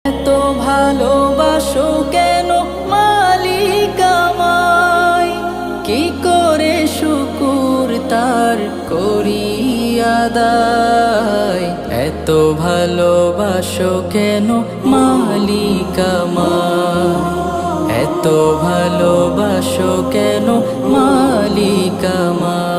এত ভালোবাসো কেন মালিক আমায়, কি করে শুকুর তার করি আদায়। এত ভালোবাসো কেন মালিক আমায়, এত ভালোবাসো কেন মালিক আমায়।